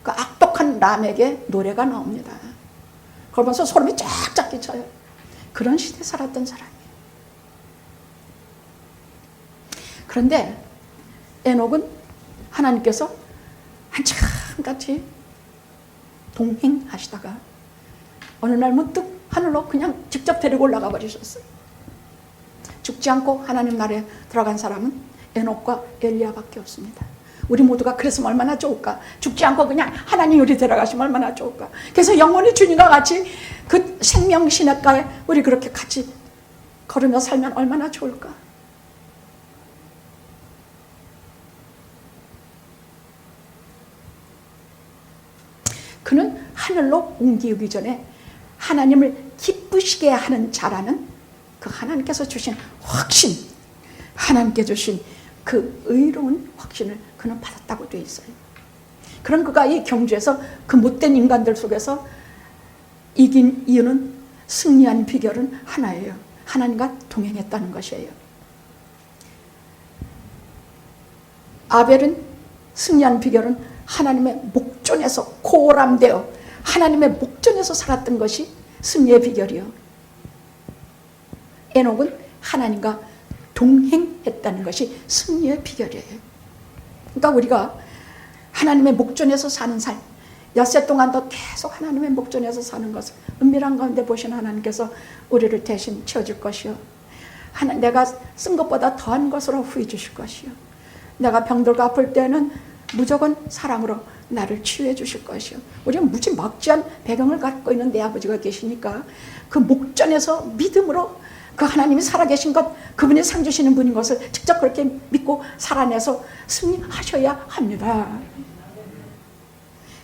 S1: 그 악독한 라멕의 노래가 나옵니다. 그러면서 소름이 쫙쫙 끼쳐요. 그런 시대에 살았던 사람이에요. 그런데 에녹은 하나님께서 한참 같이 동행하시다가 어느 날 문득 하늘로 그냥 직접 데리고 올라가 버리셨어요. 죽지 않고 하나님 나라에 들어간 사람은 에녹과 엘리야밖에 없습니다. 우리 모두가 그랬으면 얼마나 좋을까. 죽지 않고 그냥 하나님 우리 데려가시면 얼마나 좋을까. 그래서 영원히 주님과 같이 그 생명 시냇가에 우리 그렇게 같이 걸으며 살면 얼마나 좋을까. 그는 하늘로 옮기기 전에 하나님을 기쁘시게 하는 자라는 그 하나님께서 주신 확신, 하나님께 주신 그 의로운 확신을 그는 받았다고 되어 있어요. 그런 그가 이 경주에서 그 못된 인간들 속에서 이긴 이유는, 승리한 비결은 하나예요. 하나님과 동행했다는 것이에요. 아벨은 승리한 비결은 하나님의 목전에서 고람되어 하나님의 목전에서 살았던 것이 승리의 비결이요. 에녹은 하나님과 동행했다는 것이 승리의 비결이에요. 그러니까 우리가 하나님의 목전에서 사는 삶, 엿새 동안도 계속 하나님의 목전에서 사는 것을 은밀한 가운데 보신 하나님께서 우리를 대신 채워줄 것이요. 내가 쓴 것보다 더한 것으로 후해 주실 것이요. 내가 병들고 아플 때는 무조건 사랑으로 나를 치유해 주실 것이요. 우리는 무지막지한 배경을 갖고 있는 내 아버지가 계시니까 그 목전에서 믿음으로 그 하나님이 살아계신 것, 그분이 상 주시는 분인 것을 직접 그렇게 믿고 살아내서 승리하셔야 합니다.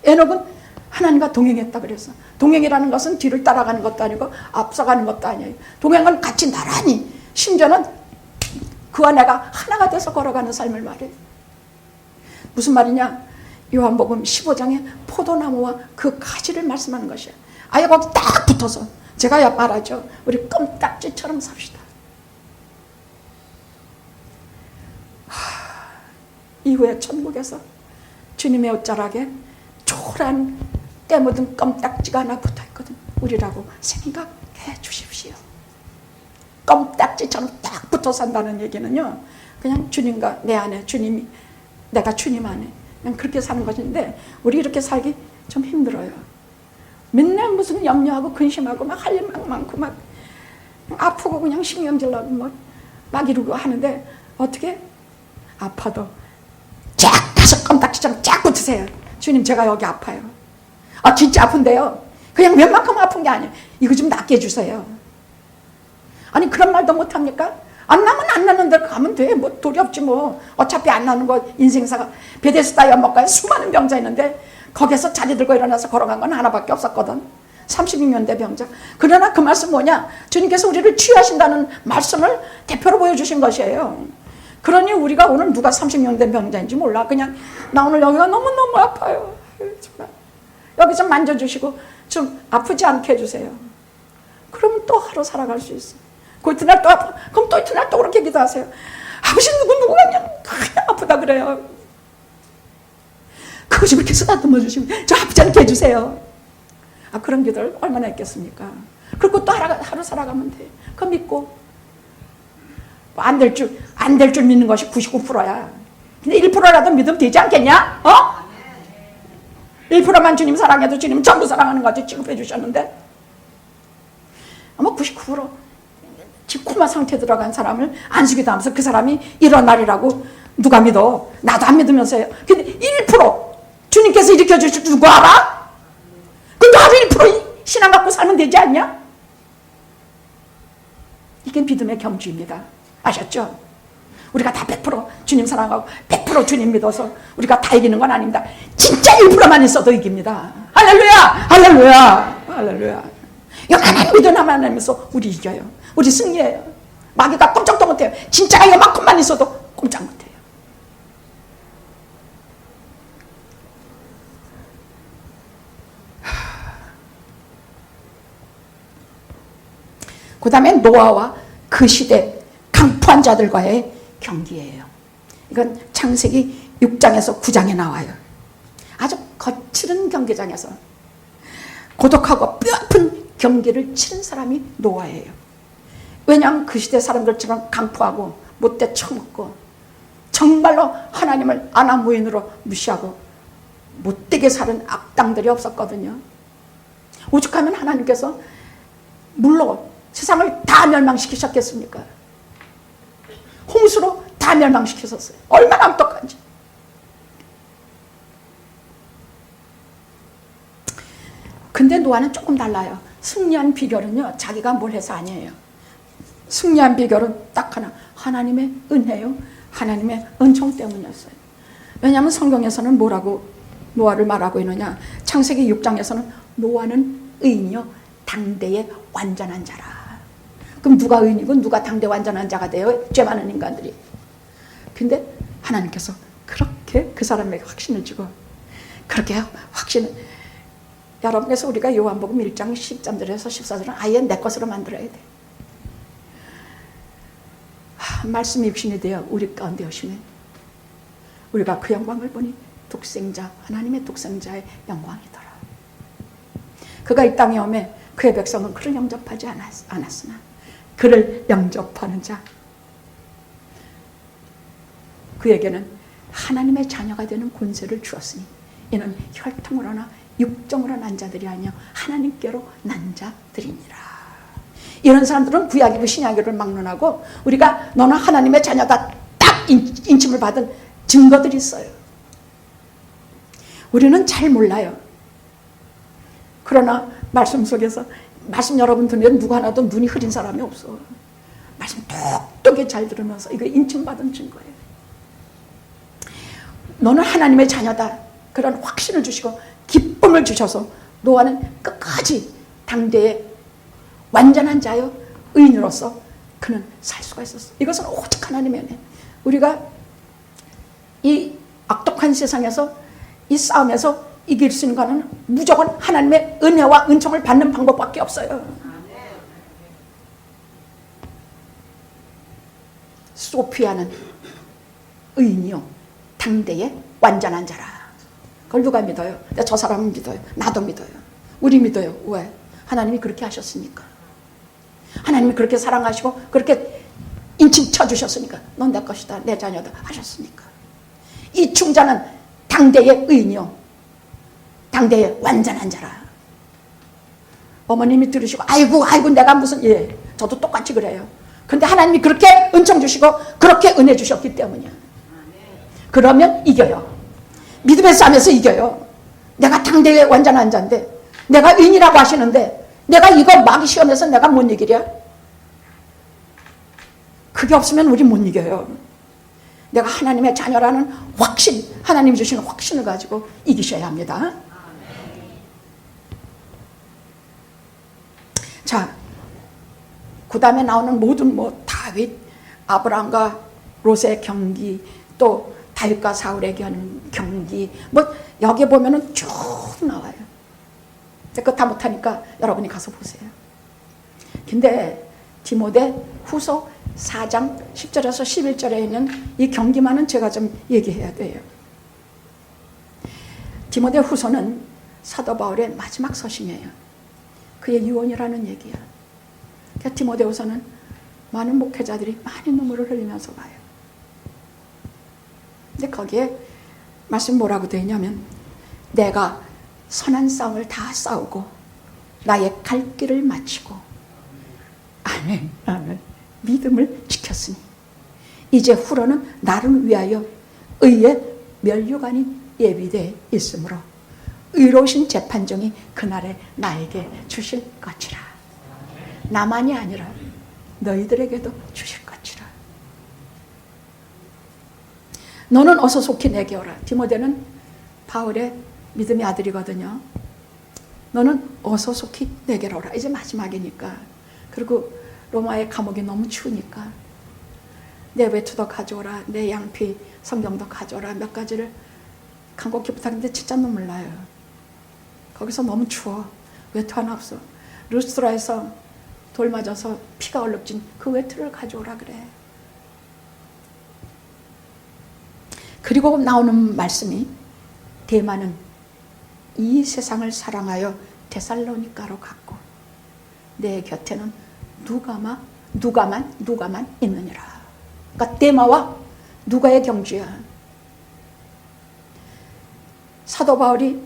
S1: 에녹은 하나님과 동행했다 그래서, 동행이라는 것은 뒤를 따라가는 것도 아니고 앞서가는 것도 아니에요. 동행은 같이 나란히, 심지어는 그와 내가 하나가 돼서 걸어가는 삶을 말해요. 무슨 말이냐? 요한복음 15장에 포도나무와 그 가지를 말씀하는 것이야. 아예 거기 딱 붙어서 제가 말하죠. 우리 껌딱지처럼 삽시다. 이후에 천국에서 주님의 옷자락에 초란 때 묻은 껌딱지가 하나 붙어있거든. 우리라고 생각해 주십시오. 껌딱지처럼 딱 붙어 산다는 얘기는요, 그냥 주님과 내 안에, 주님이, 내가 주님 안에 그냥 그렇게 사는 것인데, 우리 이렇게 살기 좀 힘들어요. 맨날 무슨 염려하고 근심하고 막 할 일 많고 막 아프고 그냥 신경질나고 막 이러고 하는데, 어떻게? 아파도 쫙 가서 껌딱지처럼 쫙 붙으세요. 주님, 제가 여기 아파요. 아, 진짜 아픈데요. 그냥 웬만큼 아픈 게 아니에요. 이거 좀 낫게 해주세요. 아니, 그런 말도 못합니까? 안 나면 안 나는 대로 가면 돼. 뭐 도리 없지 뭐. 어차피 안 나는 거 인생사가 베데스다 연못가에 수많은 병자 있는데 거기서 자리 들고 일어나서 걸어간 건 하나밖에 없었거든. 36년대 병자. 그러나 그 말씀 뭐냐? 주님께서 우리를 치유하신다는 말씀을 대표로 보여주신 것이에요. 그러니 우리가 오늘 누가 36년대 병자인지 몰라. 그냥 나 오늘 여기가 너무너무 아파요. 정말. 여기 좀 만져주시고 좀 아프지 않게 해주세요. 그러면 또 하루 살아갈 수 있어. 그 이튿날 또 아파. 그럼 또 이튿날 또 그렇게 기도하세요. 아버지 누구가 그냥 아프다 그래요. 그거 좀 이렇게 쓰다듬어 주시면 저 아프지 않게 해주세요. 아, 그런 기도를 얼마나 했겠습니까? 그리고 또 하루 살아가면 돼. 그거 믿고. 안 될 줄 믿는 것이 99%야. 근데 1%라도 믿으면 되지 않겠냐? 1%만 주님 사랑해도 주님은 전부 사랑하는 거지 취급해 주셨는데, 아마 99% 지금 코마 상태에 들어간 사람을 안수기도 하면서 그 사람이 일어나리라고 누가 믿어? 나도 안 믿으면서요. 근데 1% 주님께서 일으켜 주실 줄 누구 알아? 근데 하루 1% 신앙 갖고 살면 되지 않냐? 이게 믿음의 경주입니다. 아셨죠? 우리가 다 100% 주님 사랑하고 100% 주님 믿어서 우리가 다 이기는 건 아닙니다. 진짜 1%만 있어도 이깁니다. 할렐루야! 할렐루야! 할렐루야! 하나님 믿으나만 하면서 우리 이겨요. 우리 승리해요. 마귀가 꼼짝도 못해요. 진짜가 이만큼만 있어도 꼼짝 못해요. 그 다음에 노아와 그 시대 강포한 자들과의 경기예요. 이건 창세기 6장에서 9장에 나와요. 아주 거칠은 경기장에서 고독하고 뼈아픈 경기를 치른 사람이 노아예요. 왜냐하면 그 시대 사람들처럼 강포하고 못돼 처먹고 정말로 하나님을 아나무인으로 무시하고 못되게 사는 악당들이 없었거든요. 오죽하면 하나님께서 물로 세상을 다 멸망시키셨겠습니까? 홍수로 다 멸망시키셨어요. 얼마나 암떡한지. 근데 노아는 조금 달라요. 승리한 비결은요, 자기가 뭘 해서 아니에요. 승리한 비결은 딱 하나, 하나님의 은혜요, 하나님의 은총 때문이었어요. 왜냐하면 성경에서는 뭐라고 노아를 말하고 있느냐? 창세기 6장에서는 노아는 의인이요 당대의 완전한 자라. 그럼 누가 의인이고 누가 당대 완전한 자가 돼요? 죄 많은 인간들이. 근데 하나님께서 그렇게 그 사람에게 확신을 주고, 그렇게 확신을, 여러분께서 우리가 요한복음 1장 13절에서 14절은 아예 내 것으로 만들어야 돼. 말씀이 육신이 되어 우리 가운데 오시면 우리가 그 영광을 보니 독생자, 하나님의 독생자의 영광이더라. 그가 이 땅에 오매 그의 백성은 그를 영접하지 않았으나 그를 영접하는 자, 그에게는 하나님의 자녀가 되는 권세를 주었으니 이는 혈통으로나 육정으로 난 자들이 아니여 하나님께로 난 자들이니라. 이런 사람들은 구약이고 신약이를 막론하고 우리가 너는 하나님의 자녀다 딱 인침을 받은 증거들이 있어요. 우리는 잘 몰라요. 그러나 말씀 속에서 말씀 여러분 듣는 누구 하나도 눈이 흐린 사람이 없어. 말씀 똑똑히 잘 들으면서 이거 인증받은 증거예요. 너는 하나님의 자녀다. 그런 확신을 주시고 기쁨을 주셔서 노아는 끝까지 당대의 완전한 자여 의인으로서 그는 살 수가 있었어. 이것은 오직 하나님의 은혜. 우리가 이 악독한 세상에서 이 싸움에서 이길 수 있는 것은 무조건 하나님의 은혜와 은총을 받는 방법밖에 없어요. 소피아는 의인이요 당대의 완전한 자라. 그걸 누가 믿어요? 저 사람은 믿어요. 나도 믿어요. 우리 믿어요. 왜? 하나님이 그렇게 하셨으니까. 하나님이 그렇게 사랑하시고 그렇게 인칭 쳐주셨으니까. 넌 내 것이다, 내 자녀다 하셨으니까. 이 충자는 당대의 의인이요 당대의 완전한 자라. 어머님이 들으시고 아이고 내가 무슨, 예, 저도 똑같이 그래요. 근데 하나님이 그렇게 은총 주시고 그렇게 은혜 주셨기 때문이야. 그러면 이겨요. 믿음의 싸움에서 이겨요. 내가 당대의 완전한 자인데, 내가 의인이라고 하시는데 내가 이거 막 시험해서 내가 못 이기랴? 그게 없으면 우리 못 이겨요. 내가 하나님의 자녀라는 확신, 하나님이 주시는 확신을 가지고 이기셔야 합니다. 자, 그 다음에 나오는 모든 다윗, 아브라함과 롯의 경기, 또 다윗과 사울의 경기, 여기 보면은 쭉 나와요. 그거 다 못하니까 여러분이 가서 보세요. 근데 디모데 후서 4장 10절에서 11절에 있는 이 경기만은 제가 좀 얘기해야 돼요. 디모데 후서는 사도 바울의 마지막 서신이에요. 그의 유언이라는 얘기야. 그러니까 디모데 후서는 많은 목회자들이 많이 눈물을 흘리면서 봐요. 근데 거기에 말씀 뭐라고 되어 있냐면, 내가 선한 싸움을 다 싸우고 나의 갈 길을 마치고, 아멘, 아멘, 믿음을 지켰으니 이제 후로는 나를 위하여 의의 면류관이 예비되어 있으므로 의로우신 재판정이 그날에 나에게 주실 것이라. 나만이 아니라 너희들에게도 주실 것이라. 너는 어서 속히 내게 오라. 디모데는 바울의 믿음의 아들이거든요. 너는 어서 속히 내게로 오라. 이제 마지막이니까. 그리고 로마의 감옥이 너무 추우니까 내 외투도 가져오라, 내 양피 성경도 가져오라, 몇 가지를 간곡히 부탁했는데 진짜 눈물 나요. 거기서 너무 추워. 외투 하나 없어. 루스트라에서 돌 맞아서 피가 얼룩진 그 외투를 가져오라 그래. 그리고 나오는 말씀이, 대마는 이 세상을 사랑하여 데살로니가로 갔고 내 곁에는 누가만 있느니라. 그러니까 대마와 누가의 경주야. 사도 바울이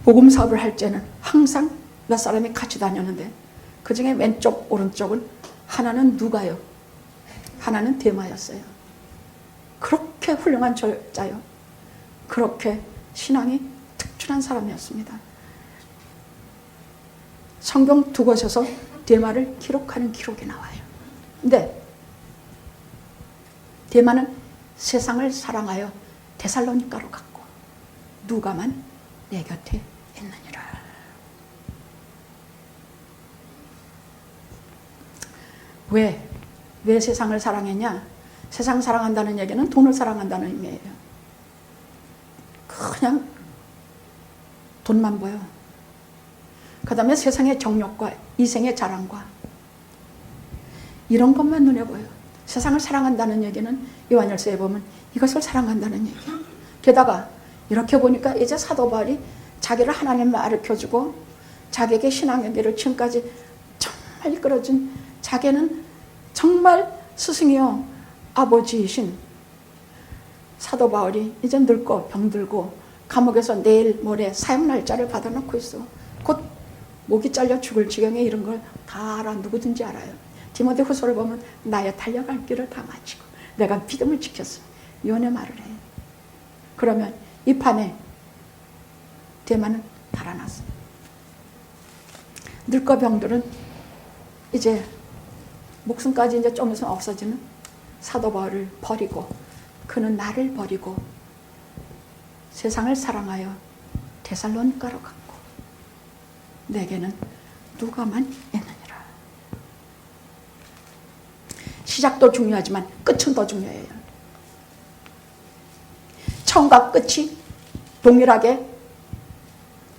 S1: 복음 사업을 할 때는 항상 몇 사람이 같이 다녔는데, 그 중에 왼쪽 오른쪽은 하나는 누가요, 하나는 대마였어요. 그렇게 훌륭한 저자요, 그렇게 신앙이 특출한 사람이었습니다. 성경 두 곳에서 대마를 기록하는 기록이 나와요. 근데 대마는 세상을 사랑하여 데살로니가로 갔고 누가만 내 곁에 있느니라. 왜 세상을 사랑했냐? 세상 사랑한다는 얘기는 돈을 사랑한다는 의미예요. 그냥 돈만 보여. 그 다음에 세상의 정욕과 이생의 자랑과 이런 것만 눈에 보여. 세상을 사랑한다는 얘기는 요한일서에 보면 이것을 사랑한다는 얘기야. 게다가 이렇게 보니까 이제 사도 바울이 자기를 하나님을 가르쳐주고 자기에게 신앙의 길을 지금까지 정말 이끌어준, 자기는 정말 스승이요 아버지이신 사도 바울이 이제 늙고 병들고 감옥에서 내일 모레 사형 날짜를 받아놓고 있어. 곧 목이 잘려 죽을 지경에 이런 걸 다 알아. 누구든지 알아요. 디모데 후서를 보면 나의 달려갈 길을 다 마치고 내가 믿음을 지켰어. 연애 말을 해. 그러면 이 판에 대마는 달아났어. 늙고 병들은 이제 목숨까지 이제 좀 있으면 없어지는 사도 바울을 버리고 그는 나를 버리고 세상을 사랑하여 데살로니가로 갔고 내게는 누가만 있느니라. 시작도 중요하지만 끝은 더 중요해요. 처음과 끝이 동일하게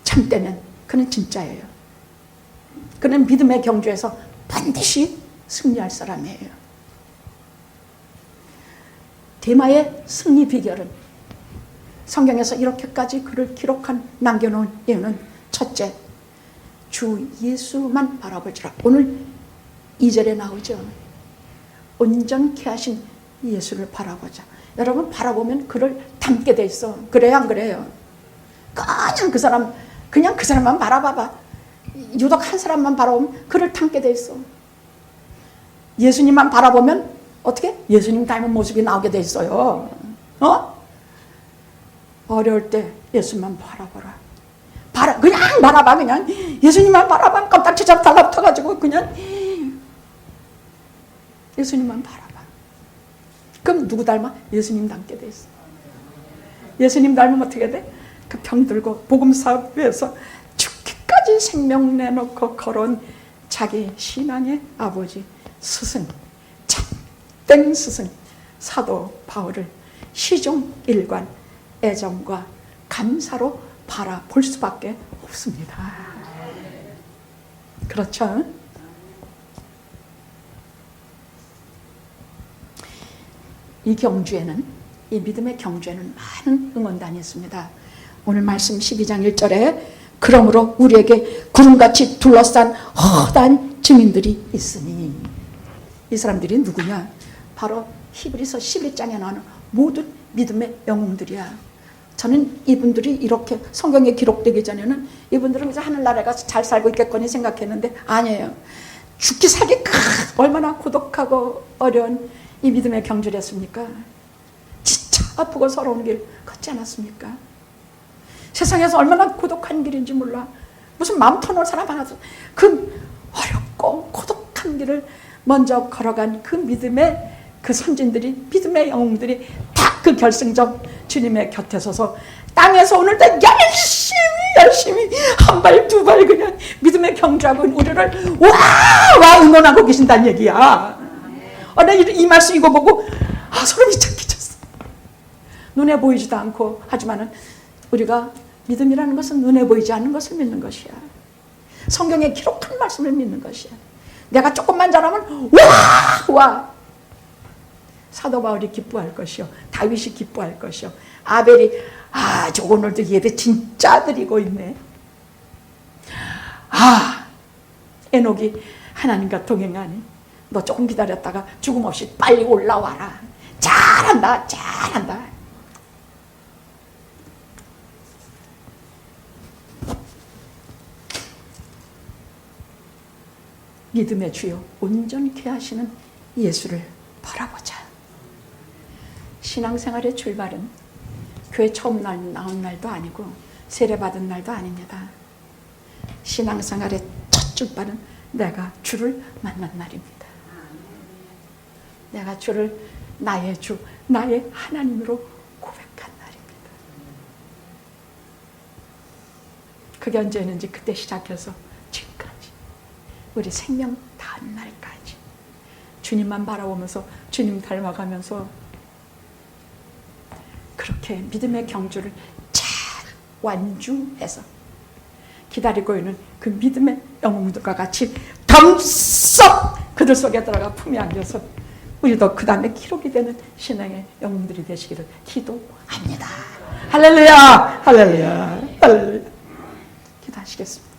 S1: 참되면 그는 진짜예요. 그는 믿음의 경주에서 반드시 승리할 사람이에요. 데마의 승리 비결은 성경에서 이렇게까지 그를 남겨놓은 이유는 첫째, 주 예수만 바라볼지라. 오늘 2절에 나오죠. 온전케 하신 예수를 바라보자. 여러분 바라보면 그를 닮게 돼 있어. 그래요 안 그래요? 그냥 그 사람만 바라봐봐. 유독 한 사람만 바라보면 그를 닮게 돼 있어. 예수님만 바라보면 어떻게? 예수님 닮은 모습이 나오게 돼 있어요. 어려울 때 예수님만 바라보라. 그냥 바라봐. 그냥 예수님만 바라봐. 껌딱지처럼 달라붙어가지고 그냥 예수님만 바라봐. 그럼 누구 닮아? 예수님 닮게 돼 있어. 예수님 닮으면 어떻게 돼? 그 병 들고 복음사업에서 죽기까지 생명 내놓고 걸어온 자기 신앙의 아버지 스승, 참된 스승 사도 바울을 시종일관 애정과 감사로 바라볼 수밖에 없습니다. 그렇죠? 이 경주에는, 이 믿음의 경주에는 많은 응원단이 있습니다. 오늘 말씀 12장 1절에 그러므로 우리에게 구름같이 둘러싼 허다한 증인들이 있으니, 이 사람들이 누구냐? 바로 히브리서 11장에 나오는 모든 믿음의 영웅들이야. 저는 이분들이 이렇게 성경에 기록되기 전에는 이분들은 이제 하늘나라에 가서 잘 살고 있겠거니 생각했는데 아니에요. 죽기 살기 얼마나 고독하고 어려운 이 믿음의 경주를 했습니까? 진짜 아프고 서러운 길 걷지 않았습니까? 세상에서 얼마나 고독한 길인지 몰라. 무슨 마음 터놓을 사람 하나도. 그 어렵고 고독한 길을 먼저 걸어간 그 믿음의 그 선진들이, 믿음의 영웅들이 다 그 결승점 주님의 곁에 서서 땅에서 오늘도 열심히 한 발 두 발 그냥 믿음의 경주하고 우리를 와 응원하고 계신다는 얘기야. 나 이 말씀 이거 보고 소름이 착 끼쳤어. 눈에 보이지도 않고 하지만은 우리가 믿음이라는 것은 눈에 보이지 않는 것을 믿는 것이야. 성경에 기록한 말씀을 믿는 것이야. 내가 조금만 잘하면 와 사도 바울이 기뻐할 것이요, 다윗이 기뻐할 것이요, 아벨이 저 오늘도 예배 진짜 드리고 있네. 에녹이 하나님과 동행하니 너 조금 기다렸다가 죽음 없이 빨리 올라와라. 잘한다. 믿음의 주요 온전케 하시는 예수를 바라보자. 신앙생활의 출발은 교회 처음 나온 날도 아니고 세례받은 날도 아닙니다. 신앙생활의 첫 출발은 내가 주를 만난 날입니다. 내가 주를 나의 주, 나의 하나님으로 고백한 날입니다. 그게 언제였는지 그때 시작해서 지금까지 우리 생명 다한 날까지 주님만 바라보면서 주님 닮아가면서 그렇게 믿음의 경주를 잘 완주해서 기다리고 있는 그 믿음의 영웅들과 같이 덤썩 그들 속에 들어가 품에 안겨서 우리도 그 다음에 기록이 되는 신앙의 영웅들이 되시기를 기도합니다. 할렐루야. 기도하시겠습니다.